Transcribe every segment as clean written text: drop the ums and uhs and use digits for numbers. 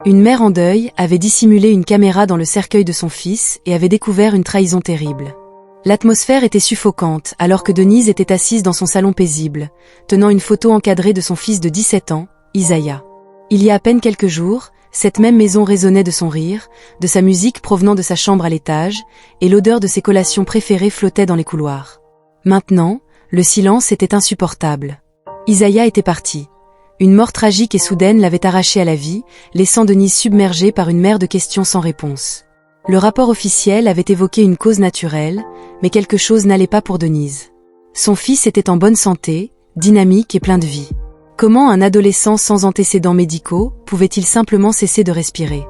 Une mère en deuil avait dissimulé une caméra dans le cercueil de son fils et avait découvert une trahison terrible. L'atmosphère était suffocante alors que Denise était assise dans son salon paisible, tenant une photo encadrée de son fils de 17 ans, Isaiah. Il y a à peine quelques jours, cette même maison résonnait de son rire, de sa musique provenant de sa chambre à l'étage, et l'odeur de ses collations préférées flottait dans les couloirs. Maintenant, le silence était insupportable. Isaiah était parti. Une mort tragique et soudaine l'avait arraché à la vie, laissant Denise submergée par une mer de questions sans réponse. Le rapport officiel avait évoqué une cause naturelle, mais quelque chose n'allait pas pour Denise. Son fils était en bonne santé, dynamique et plein de vie. Comment un adolescent sans antécédents médicaux pouvait-il simplement cesser de respirer?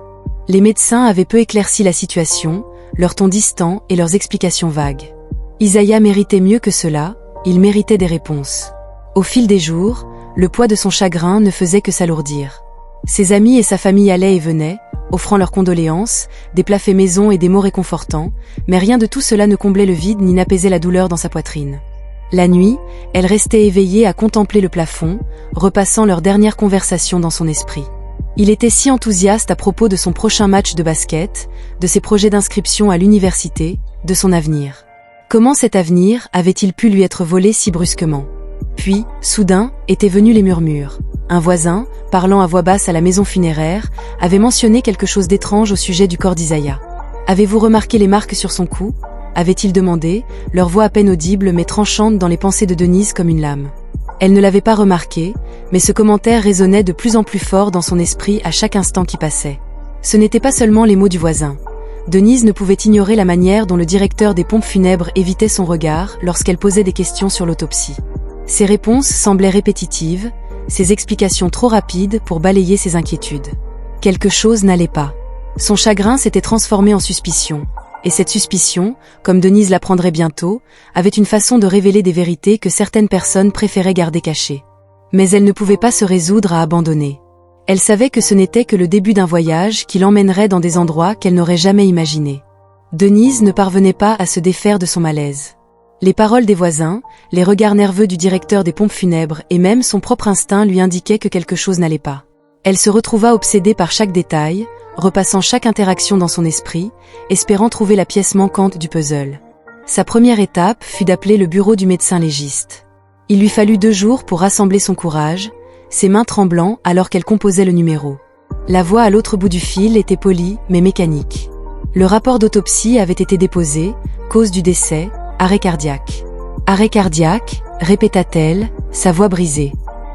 Les médecins avaient peu éclairci la situation, leur ton distant et leurs explications vagues. Isaiah méritait mieux que cela, il méritait des réponses. Au fil des jours, le poids de son chagrin ne faisait que s'alourdir. Ses amis et sa famille allaient et venaient, offrant leurs condoléances, des plats faits maison et des mots réconfortants, mais rien de tout cela ne comblait le vide ni n'apaisait la douleur dans sa poitrine. La nuit, elle restait éveillée à contempler le plafond, repassant leur dernière conversation dans son esprit. Il était si enthousiaste à propos de son prochain match de basket, de ses projets d'inscription à l'université, de son avenir. Comment cet avenir avait-il pu lui être volé si brusquement? Puis, soudain, étaient venus les murmures. Un voisin, parlant à voix basse à la maison funéraire, avait mentionné quelque chose d'étrange au sujet du corps d'Isaiah. « Avez-vous remarqué les marques sur son cou ?» avait-il demandé, leur voix à peine audible mais tranchante dans les pensées de Denise comme une lame. Elle ne l'avait pas remarqué, mais ce commentaire résonnait de plus en plus fort dans son esprit à chaque instant qui passait. Ce n'étaient pas seulement les mots du voisin. Denise ne pouvait ignorer la manière dont le directeur des pompes funèbres évitait son regard lorsqu'elle posait des questions sur l'autopsie. Ses réponses semblaient répétitives, ses explications trop rapides pour balayer ses inquiétudes. Quelque chose n'allait pas. Son chagrin s'était transformé en suspicion. Et cette suspicion, comme Denise l'apprendrait bientôt, avait une façon de révéler des vérités que certaines personnes préféraient garder cachées. Mais elle ne pouvait pas se résoudre à abandonner. Elle savait que ce n'était que le début d'un voyage qui l'emmènerait dans des endroits qu'elle n'aurait jamais imaginés. Denise ne parvenait pas à se défaire de son malaise. Les paroles des voisins, les regards nerveux du directeur des pompes funèbres et même son propre instinct lui indiquaient que quelque chose n'allait pas. Elle se retrouva obsédée par chaque détail, repassant chaque interaction dans son esprit, espérant trouver la pièce manquante du puzzle. Sa première étape fut d'appeler le bureau du médecin légiste. Il lui fallut 2 jours pour rassembler son courage, ses mains tremblant alors qu'elle composait le numéro. La voix à l'autre bout du fil était polie mais mécanique. Le rapport d'autopsie avait été déposé, cause du décès, arrêt cardiaque. Arrêt cardiaque, répéta-t-elle, sa voix brisée.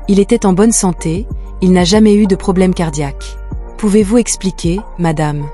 Il était en bonne santé, il n'a jamais eu de problème cardiaque. Pouvez-vous expliquer, madame?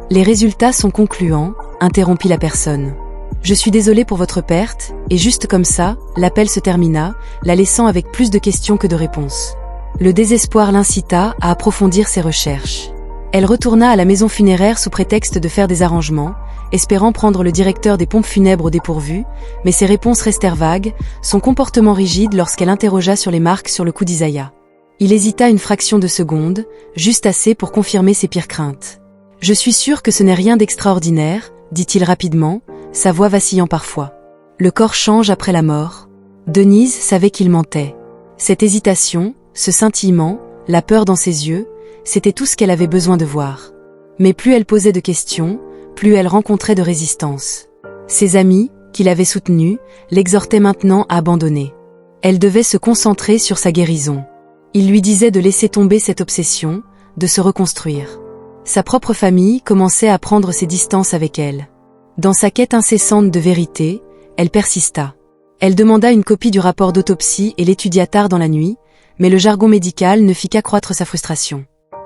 Les résultats sont concluants, interrompit la personne. Je suis désolée pour votre perte, et juste comme ça, l'appel se termina, la laissant avec plus de questions que de réponses. Le désespoir l'incita à approfondir ses recherches. Elle retourna à la maison funéraire sous prétexte de faire des arrangements, espérant prendre le directeur des pompes funèbres au dépourvu, mais ses réponses restèrent vagues, son comportement rigide lorsqu'elle interrogea sur les marques sur le cou d'Isaiah. Il hésita une fraction de seconde, juste assez pour confirmer ses pires craintes. « Je suis sûre que ce n'est rien d'extraordinaire, dit-il rapidement, sa voix vacillant parfois. Le corps change après la mort. Denise savait qu'il mentait. Cette hésitation, ce scintillement, la peur dans ses yeux, c'était tout ce qu'elle avait besoin de voir. Mais plus elle posait de questions, plus elle rencontrait de résistance. Ses amis, qui l'avaient soutenue, l'exhortaient maintenant à abandonner. Elle devait se concentrer sur sa guérison. Il lui disait de laisser tomber cette obsession, de se reconstruire. Sa propre famille commençait à prendre ses distances avec elle. Dans sa quête incessante de vérité, elle persista. Elle demanda une copie du rapport d'autopsie et l'étudia tard dans la nuit, mais le jargon médical ne fit qu'accroître sa frustration.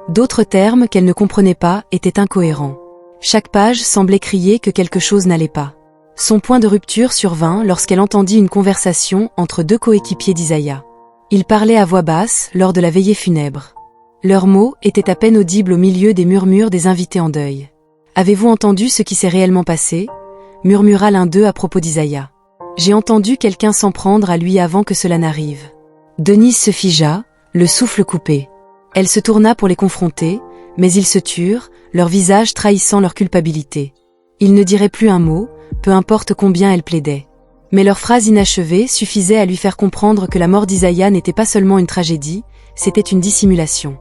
D'autres termes qu'elle ne comprenait pas étaient incohérents. Chaque page semblait crier que quelque chose n'allait pas. Son point de rupture survint lorsqu'elle entendit une conversation entre 2 coéquipiers d'Isaiah. Ils parlaient à voix basse lors de la veillée funèbre. Leurs mots étaient à peine audibles au milieu des murmures des invités en deuil. « Avez-vous entendu ce qui s'est réellement passé ?» murmura l'un d'eux à propos d'Isaiah. « J'ai entendu quelqu'un s'en prendre à lui avant que cela n'arrive. » Denise se figea, le souffle coupé. Elle se tourna pour les confronter, mais ils se turent, leur visage trahissant leur culpabilité. Ils ne diraient plus un mot, peu importe combien elle plaidait. Mais leur phrase inachevée suffisait à lui faire comprendre que la mort d'Isaiah n'était pas seulement une tragédie, c'était une dissimulation.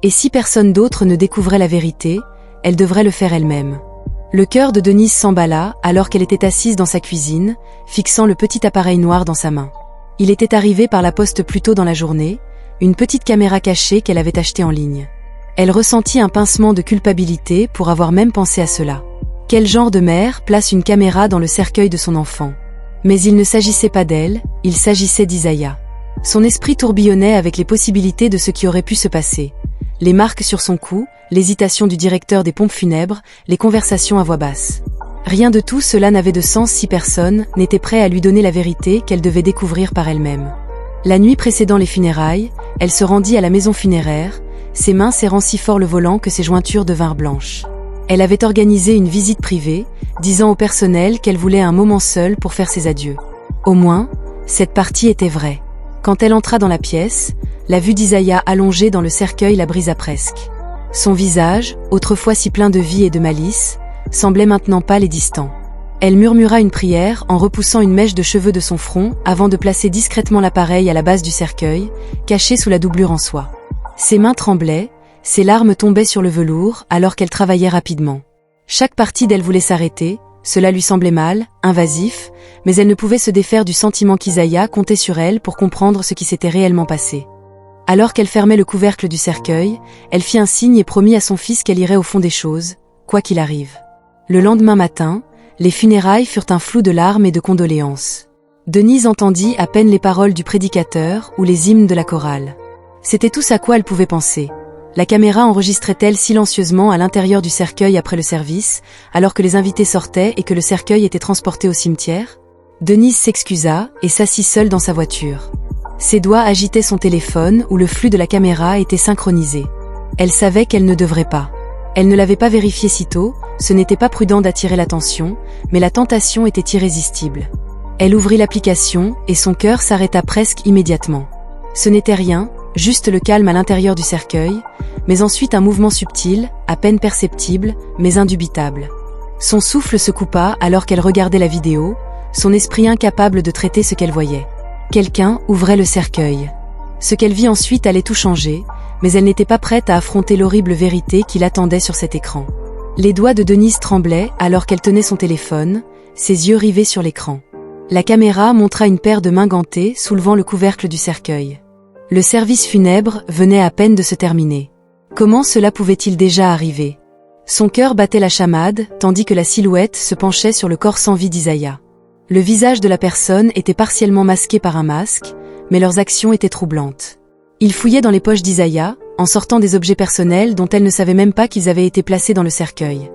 Et si personne d'autre ne découvrait la vérité, elle devrait le faire elle-même. Le cœur de Denise s'emballa alors qu'elle était assise dans sa cuisine, fixant le petit appareil noir dans sa main. Il était arrivé par la poste plus tôt dans la journée, une petite caméra cachée qu'elle avait achetée en ligne. Elle ressentit un pincement de culpabilité pour avoir même pensé à cela. Quel genre de mère place une caméra dans le cercueil de son enfant? Mais il ne s'agissait pas d'elle, il s'agissait d'Isaiah. Son esprit tourbillonnait avec les possibilités de ce qui aurait pu se passer. Les marques sur son cou, l'hésitation du directeur des pompes funèbres, les conversations à voix basse. Rien de tout cela n'avait de sens si personne n'était prêt à lui donner la vérité qu'elle devait découvrir par elle-même. La nuit précédant les funérailles, elle se rendit à la maison funéraire, ses mains serrant si fort le volant que ses jointures devinrent blanches. Elle avait organisé une visite privée, disant au personnel qu'elle voulait un moment seul pour faire ses adieux. Au moins, cette partie était vraie. Quand elle entra dans la pièce, la vue d'Isaiah allongé dans le cercueil la brisa presque. Son visage, autrefois si plein de vie et de malice, semblait maintenant pâle et distant. Elle murmura une prière en repoussant une mèche de cheveux de son front avant de placer discrètement l'appareil à la base du cercueil, caché sous la doublure en soie. Ses mains tremblaient, ses larmes tombaient sur le velours alors qu'elle travaillait rapidement. Chaque partie d'elle voulait s'arrêter, cela lui semblait mal, invasif, mais elle ne pouvait se défaire du sentiment qu'Isaiah comptait sur elle pour comprendre ce qui s'était réellement passé. Alors qu'elle fermait le couvercle du cercueil, elle fit un signe et promit à son fils qu'elle irait au fond des choses, quoi qu'il arrive. Le lendemain matin, les funérailles furent un flou de larmes et de condoléances. Denise entendit à peine les paroles du prédicateur ou les hymnes de la chorale. C'était tout à quoi elle pouvait penser. La caméra enregistrait-elle silencieusement à l'intérieur du cercueil après le service, alors que les invités sortaient et que le cercueil était transporté au cimetière? Denise s'excusa et s'assit seule dans sa voiture. Ses doigts agitaient son téléphone où le flux de la caméra était synchronisé. Elle savait qu'elle ne devrait pas. Elle ne l'avait pas vérifié si tôt, ce n'était pas prudent d'attirer l'attention, mais la tentation était irrésistible. Elle ouvrit l'application et son cœur s'arrêta presque immédiatement. Ce n'était rien, juste le calme à l'intérieur du cercueil, mais ensuite un mouvement subtil, à peine perceptible, mais indubitable. Son souffle se coupa alors qu'elle regardait la vidéo, son esprit incapable de traiter ce qu'elle voyait. Quelqu'un ouvrait le cercueil. Ce qu'elle vit ensuite allait tout changer, mais elle n'était pas prête à affronter l'horrible vérité qui l'attendait sur cet écran. Les doigts de Denise tremblaient alors qu'elle tenait son téléphone, ses yeux rivés sur l'écran. La caméra montra une paire de mains gantées soulevant le couvercle du cercueil. Le service funèbre venait à peine de se terminer. Comment cela pouvait-il déjà arriver? Son cœur battait la chamade, tandis que la silhouette se penchait sur le corps sans vie d'Isaiah. Le visage de la personne était partiellement masqué par un masque, mais leurs actions étaient troublantes. Il fouillait dans les poches d'Isaiah, en sortant des objets personnels dont elle ne savait même pas qu'ils avaient été placés dans le cercueil.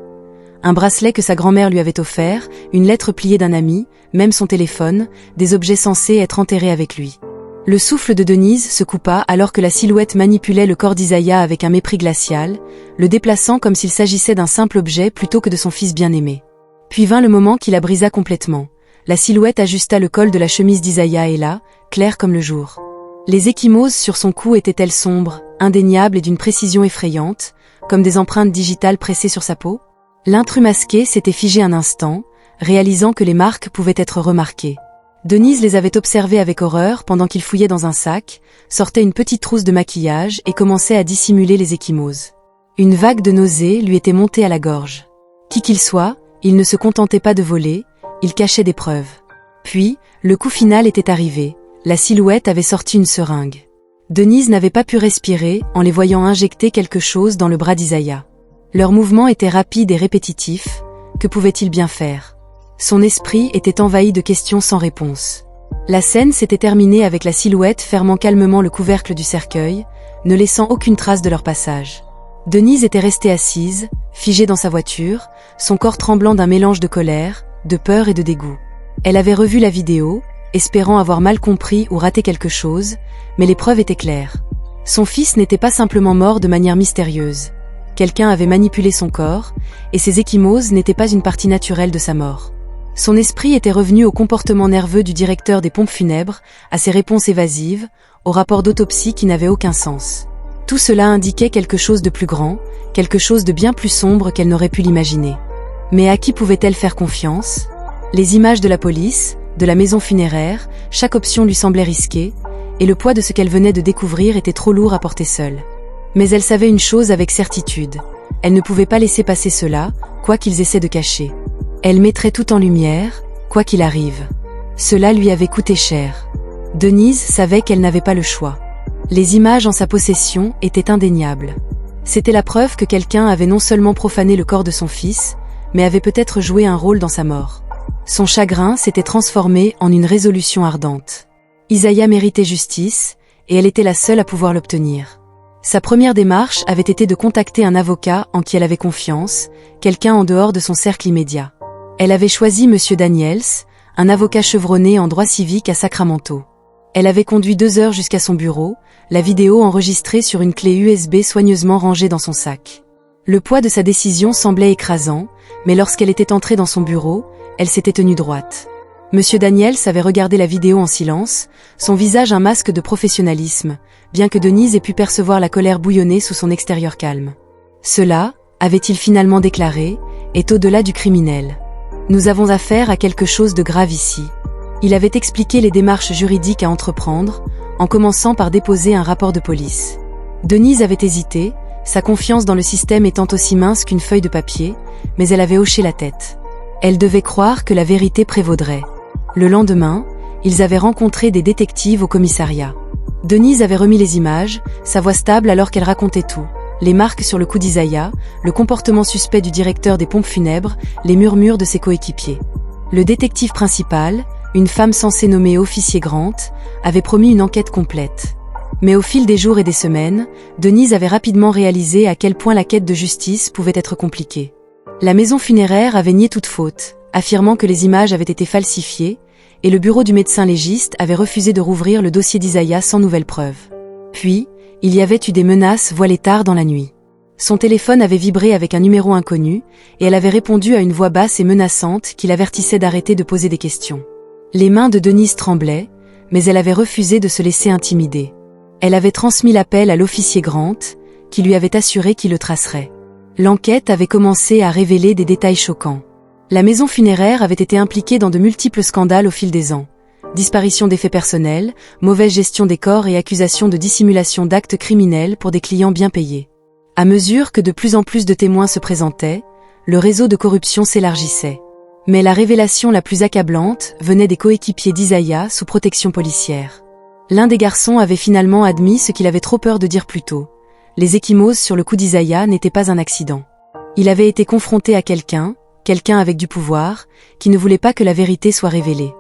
Un bracelet que sa grand-mère lui avait offert, une lettre pliée d'un ami, même son téléphone, des objets censés être enterrés avec lui. Le souffle de Denise se coupa alors que la silhouette manipulait le corps d'Isaiah avec un mépris glacial, le déplaçant comme s'il s'agissait d'un simple objet plutôt que de son fils bien-aimé. Puis vint le moment qui la brisa complètement. La silhouette ajusta le col de la chemise d'Isaiah et là, claire comme le jour. Les ecchymoses sur son cou étaient-elles sombres, indéniables et d'une précision effrayante, comme des empreintes digitales pressées sur sa peau? L'intrus masqué s'était figé un instant, réalisant que les marques pouvaient être remarquées. Denise les avait observées avec horreur pendant qu'il fouillait dans un sac, sortait une petite trousse de maquillage et commençait à dissimuler les ecchymoses. Une vague de nausée lui était montée à la gorge. Qui qu'il soit, il ne se contentait pas de voler, il cachait des preuves. Puis, le coup final était arrivé, la silhouette avait sorti une seringue. Denise n'avait pas pu respirer en les voyant injecter quelque chose dans le bras d'Isaiah. Leurs mouvements étaient rapides et répétitifs, que pouvait-il bien faire? Son esprit était envahi de questions sans réponse. La scène s'était terminée avec la silhouette fermant calmement le couvercle du cercueil, ne laissant aucune trace de leur passage. Denise était restée assise, figée dans sa voiture, son corps tremblant d'un mélange de colère, de peur et de dégoût. Elle avait revu la vidéo, espérant avoir mal compris ou raté quelque chose, mais les preuves étaient claires. Son fils n'était pas simplement mort de manière mystérieuse. Quelqu'un avait manipulé son corps, et ses ecchymoses n'étaient pas une partie naturelle de sa mort. Son esprit était revenu au comportement nerveux du directeur des pompes funèbres, à ses réponses évasives, au rapport d'autopsie qui n'avait aucun sens. Tout cela indiquait quelque chose de plus grand, quelque chose de bien plus sombre qu'elle n'aurait pu l'imaginer. Mais à qui pouvait-elle faire confiance? Les images de la police, de la maison funéraire, chaque option lui semblait risquée, et le poids de ce qu'elle venait de découvrir était trop lourd à porter seule. Mais elle savait une chose avec certitude. Elle ne pouvait pas laisser passer cela, quoi qu'ils essaient de cacher. Elle mettrait tout en lumière, quoi qu'il arrive. Cela lui avait coûté cher. Denise savait qu'elle n'avait pas le choix. Les images en sa possession étaient indéniables. C'était la preuve que quelqu'un avait non seulement profané le corps de son fils, mais avait peut-être joué un rôle dans sa mort. Son chagrin s'était transformé en une résolution ardente. Isaiah méritait justice, et elle était la seule à pouvoir l'obtenir. Sa première démarche avait été de contacter un avocat en qui elle avait confiance, quelqu'un en dehors de son cercle immédiat. Elle avait choisi Monsieur Daniels, un avocat chevronné en droit civique à Sacramento. Elle avait conduit 2 heures jusqu'à son bureau, la vidéo enregistrée sur une clé USB soigneusement rangée dans son sac. Le poids de sa décision semblait écrasant, mais lorsqu'elle était entrée dans son bureau, elle s'était tenue droite. Monsieur Daniels avait regardé la vidéo en silence, son visage un masque de professionnalisme, bien que Denise ait pu percevoir la colère bouillonner sous son extérieur calme. Cela, avait-il finalement déclaré, est au-delà du criminel. Nous avons affaire à quelque chose de grave ici. Il avait expliqué les démarches juridiques à entreprendre, en commençant par déposer un rapport de police. Denise avait hésité, sa confiance dans le système étant aussi mince qu'une feuille de papier, mais elle avait hoché la tête. Elle devait croire que la vérité prévaudrait. Le lendemain, ils avaient rencontré des détectives au commissariat. Denise avait remis les images, sa voix stable alors qu'elle racontait tout. Les marques sur le cou d'Isaiah, le comportement suspect du directeur des pompes funèbres, les murmures de ses coéquipiers. Le détective principal, une femme censée nommer officier Grant, avait promis une enquête complète. Mais au fil des jours et des semaines, Denise avait rapidement réalisé à quel point la quête de justice pouvait être compliquée. La maison funéraire avait nié toute faute, affirmant que les images avaient été falsifiées, et le bureau du médecin légiste avait refusé de rouvrir le dossier d'Isaiah sans nouvelles preuves. Puis, il y avait eu des menaces voilées tard dans la nuit. Son téléphone avait vibré avec un numéro inconnu, et elle avait répondu à une voix basse et menaçante qui l'avertissait d'arrêter de poser des questions. Les mains de Denise tremblaient, mais elle avait refusé de se laisser intimider. Elle avait transmis l'appel à l'officier Grant, qui lui avait assuré qu'il le tracerait. L'enquête avait commencé à révéler des détails choquants. La maison funéraire avait été impliquée dans de multiples scandales au fil des ans. Disparition d'effets personnels, mauvaise gestion des corps et accusations de dissimulation d'actes criminels pour des clients bien payés. À mesure que de plus en plus de témoins se présentaient, le réseau de corruption s'élargissait. Mais la révélation la plus accablante venait des coéquipiers d'Isaiah sous protection policière. L'un des garçons avait finalement admis ce qu'il avait trop peur de dire plus tôt. Les ecchymoses sur le cou d'Isaiah n'étaient pas un accident. Il avait été confronté à quelqu'un avec du pouvoir, qui ne voulait pas que la vérité soit révélée.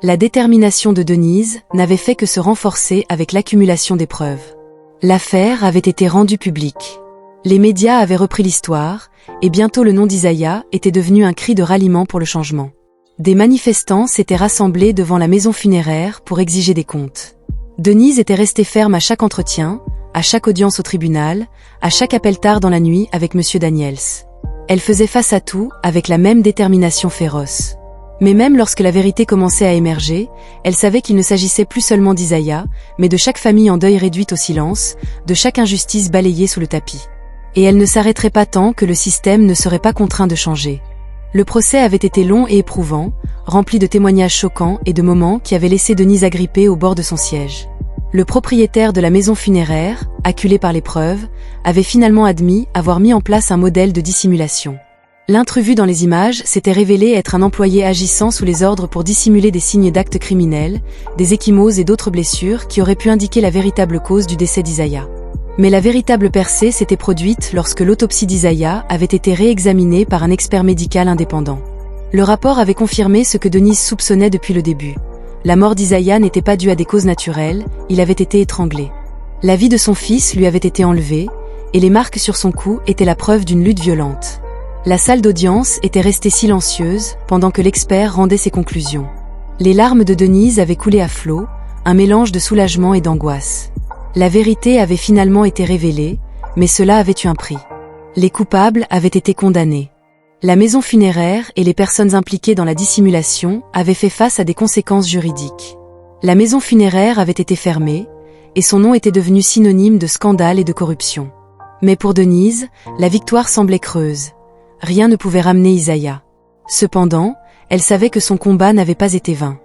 La détermination de Denise n'avait fait que se renforcer avec l'accumulation des preuves. L'affaire avait été rendue publique. Les médias avaient repris l'histoire, et bientôt le nom d'Isaiah était devenu un cri de ralliement pour le changement. Des manifestants s'étaient rassemblés devant la maison funéraire pour exiger des comptes. Denise était restée ferme à chaque entretien, à chaque audience au tribunal, à chaque appel tard dans la nuit avec Monsieur Daniels. Elle faisait face à tout avec la même détermination féroce. Mais même lorsque la vérité commençait à émerger, elle savait qu'il ne s'agissait plus seulement d'Isaiah, mais de chaque famille en deuil réduite au silence, de chaque injustice balayée sous le tapis. Et elle ne s'arrêterait pas tant que le système ne serait pas contraint de changer. Le procès avait été long et éprouvant, rempli de témoignages choquants et de moments qui avaient laissé Denise agrippée au bord de son siège. Le propriétaire de la maison funéraire, acculé par les preuves, avait finalement admis avoir mis en place un modèle de dissimulation. L'intrus vu dans les images s'était révélé être un employé agissant sous les ordres pour dissimuler des signes d'actes criminels, des ecchymoses et d'autres blessures qui auraient pu indiquer la véritable cause du décès d'Isaiah. Mais la véritable percée s'était produite lorsque l'autopsie d'Isaiah avait été réexaminée par un expert médical indépendant. Le rapport avait confirmé ce que Denise soupçonnait depuis le début. La mort d'Isaiah n'était pas due à des causes naturelles, il avait été étranglé. La vie de son fils lui avait été enlevée, et les marques sur son cou étaient la preuve d'une lutte violente. La salle d'audience était restée silencieuse pendant que l'expert rendait ses conclusions. Les larmes de Denise avaient coulé à flot, un mélange de soulagement et d'angoisse. La vérité avait finalement été révélée, mais cela avait eu un prix. Les coupables avaient été condamnés. La maison funéraire et les personnes impliquées dans la dissimulation avaient fait face à des conséquences juridiques. La maison funéraire avait été fermée, et son nom était devenu synonyme de scandale et de corruption. Mais pour Denise, la victoire semblait creuse. Rien ne pouvait ramener Isaiah. Cependant, elle savait que son combat n'avait pas été vain.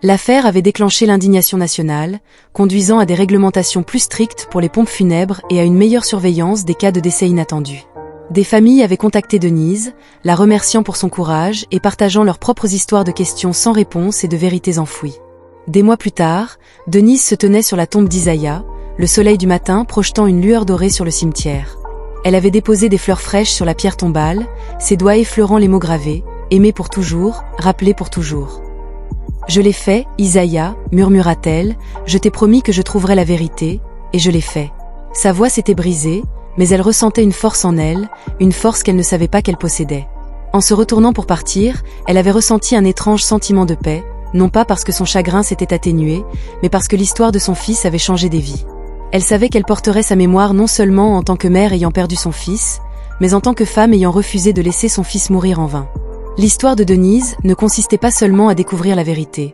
L'affaire avait déclenché l'indignation nationale, conduisant à des réglementations plus strictes pour les pompes funèbres et à une meilleure surveillance des cas de décès inattendus. Des familles avaient contacté Denise, la remerciant pour son courage et partageant leurs propres histoires de questions sans réponse et de vérités enfouies. Des mois plus tard, Denise se tenait sur la tombe d'Isaiah, le soleil du matin projetant une lueur dorée sur le cimetière. Elle avait déposé des fleurs fraîches sur la pierre tombale, ses doigts effleurant les mots gravés, « Aimer pour toujours, rappeler pour toujours ». « Je l'ai fait, Isaiah, murmura-t-elle, je t'ai promis que je trouverais la vérité, et je l'ai fait. » Sa voix s'était brisée, mais elle ressentait une force en elle, une force qu'elle ne savait pas qu'elle possédait. En se retournant pour partir, elle avait ressenti un étrange sentiment de paix, non pas parce que son chagrin s'était atténué, mais parce que l'histoire de son fils avait changé des vies. Elle savait qu'elle porterait sa mémoire non seulement en tant que mère ayant perdu son fils, mais en tant que femme ayant refusé de laisser son fils mourir en vain. L'histoire de Denise ne consistait pas seulement à découvrir la vérité.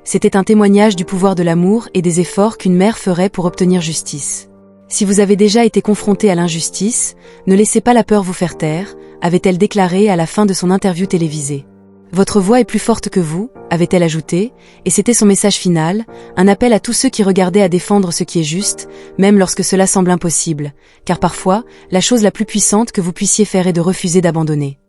C'était un témoignage du pouvoir de l'amour et des efforts qu'une mère ferait pour obtenir justice. Si vous avez déjà été confronté à l'injustice, ne laissez pas la peur vous faire taire, avait-elle déclaré à la fin de son interview télévisée. Votre voix est plus forte que vous, avait-elle ajouté, et c'était son message final, un appel à tous ceux qui regardaient à défendre ce qui est juste, même lorsque cela semble impossible, car parfois, la chose la plus puissante que vous puissiez faire est de refuser d'abandonner.